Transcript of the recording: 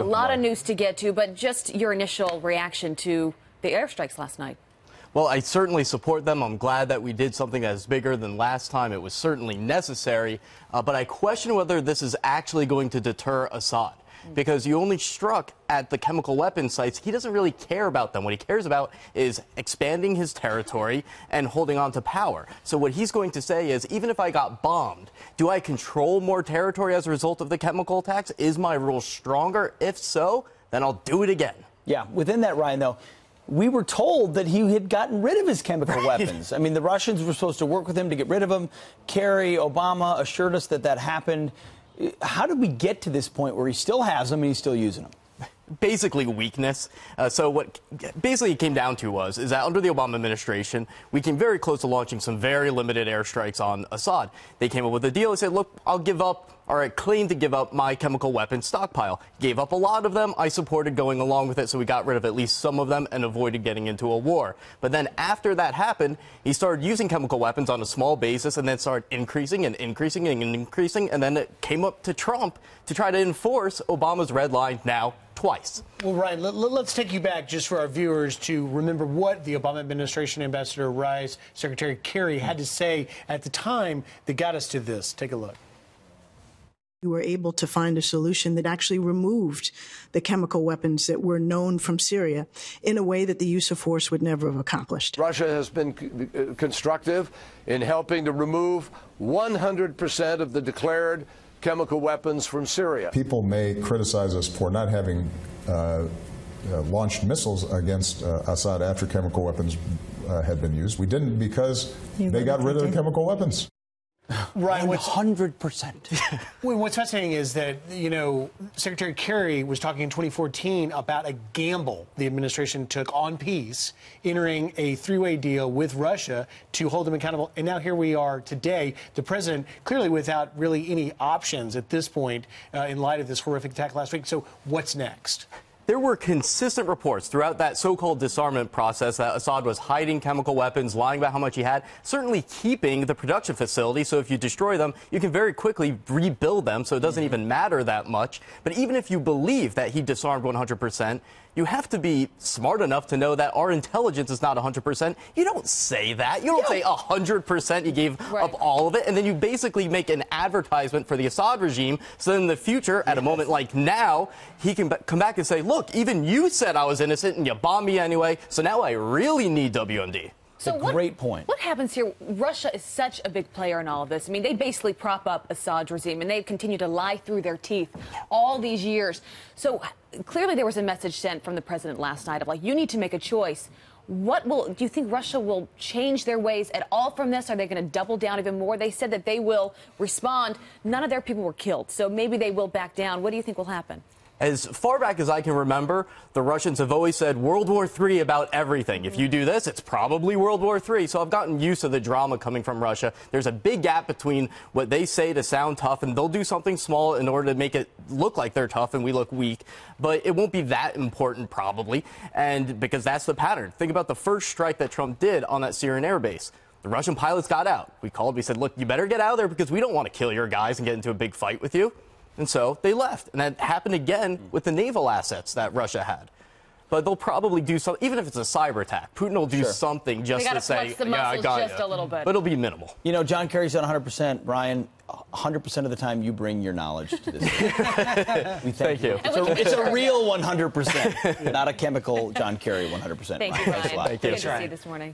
A lot of news to get to, but just your initial reaction to the airstrikes last night. Well, I certainly support them. I'm glad that we did something that is bigger than last time. It was certainly necessary, but I question whether this is actually going to deter Assad. Because you only struck at the chemical weapons sites. He doesn't really care about them. What he cares about is expanding his territory and holding on to power. So what he's going to say is, even if I got bombed, do I control more territory as a result of the chemical attacks? Is my rule stronger? If so, then I'll do it again. Yeah, within that, Ryan, though, we were told that he had gotten rid of his chemical weapons. I mean, the Russians were supposed to work with him to get rid of them. Kerry, Obama assured us that that happened. How did we get to this point where he still has them and he's still using them? Basically weakness. So what basically it came down to is that under the Obama administration, we came very close to launching some very limited airstrikes on Assad. They came up with a deal. They said, look, I'll give up, or I claim to give up my chemical weapons stockpile. Gave up a lot of them. I supported going along with it, so we got rid of at least some of them and avoided getting into a war. But then after that happened, he started using chemical weapons on a small basis and then started increasing and increasing and increasing. And then it came up to Trump to try to enforce Obama's red line now twice. Well, Ryan, let's take you back just for our viewers to remember what the Obama administration, Ambassador Rice, Secretary Kerry had to say at the time that got us to this. Take a look. We were able to find a solution that actually removed the chemical weapons that were known from Syria in a way that the use of force would never have accomplished. Russia has been constructive in helping to remove 100% of the declared chemical weapons from Syria. People may criticize us for not having launched missiles against Assad after chemical weapons had been used. We didn't because they got rid of the chemical weapons. Right, 100%. Well, what's fascinating is that, you know, Secretary Kerry was talking in 2014 about a gamble the administration took on peace, entering a three-way deal with Russia to hold them accountable. And now here we are today, the president clearly without really any options at this point in light of this horrific attack last week. So what's next? There were consistent reports throughout that so-called disarmament process that Assad was hiding chemical weapons, lying about how much he had, certainly keeping the production facility. So if you destroy them, you can very quickly rebuild them, so it doesn't even matter that much. But even if you believe that he disarmed 100%, you have to be smart enough to know that our intelligence is not 100%. You don't say that. You don't say 100% you gave up all of it, and then you basically make an advertisement for the Assad regime, so that in the future, at a moment like now, he can come back and say, look, even you said I was innocent and you bombed me anyway, so now I really need WMD. So great point. What happens here? Russia is such a big player in all of this. I mean, they basically prop up Assad's regime, and they've continued to lie through their teeth all these years. So clearly there was a message sent from the president last night of, like, you need to make a choice. Do you think Russia will change their ways at all from this? Are they going to double down even more? They said that they will respond. None of their people were killed, so maybe they will back down. What do you think will happen? As far back as I can remember, the Russians have always said World War III about everything. If you do this, it's probably World War III. So I've gotten used to the drama coming from Russia. There's a big gap between what they say to sound tough, and they'll do something small in order to make it look like they're tough and we look weak. But it won't be that important, probably, and because that's the pattern. Think about the first strike that Trump did on that Syrian airbase. The Russian pilots got out. We called, we said, look, you better get out of there because we don't want to kill your guys and get into a big fight with you. And so they left. And that happened again with the naval assets that Russia had. But they'll probably do something, even if it's a cyber attack. Putin will do something just to say, yeah, I got just a little bit. But it'll be minimal. You know, John Kerry's on 100%. Ryan, 100% of the time you bring your knowledge to this. Thank you. It's a real 100%, not a chemical John Kerry 100%. Thank you, Ryan. Thank you. Good to see you this morning.